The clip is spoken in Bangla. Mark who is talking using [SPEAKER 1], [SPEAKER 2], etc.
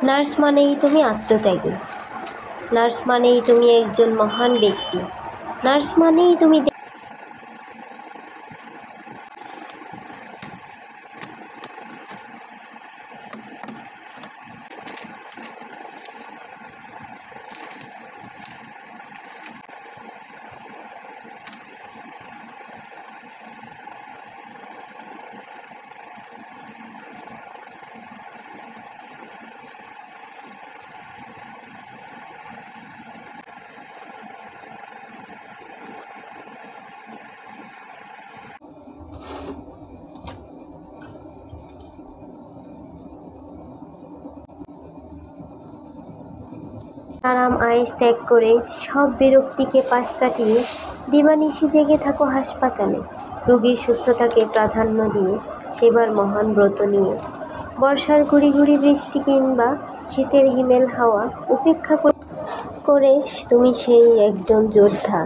[SPEAKER 1] নার্স মানেই তুমি আত্মত্যাগী, নার্স মানেই তুমি একজন মহান ব্যক্তি, নার্স মানেই তুমি আরাম আয়েশ ত্যাগ করে সব বিরক্তিকে পাশ কাটিয়ে দিবানিশি জেগে থাকো হাসপাতালে, রোগীর সুস্থতাকে প্রাধান্য দিয়ে সেবার মহান ব্রত নিয়ে। বর্ষার ঘুরি ঘুরি বৃষ্টি কিংবা শীতের হিমেল হাওয়া উপেক্ষা করে তুমি সেই একজন যোদ্ধা।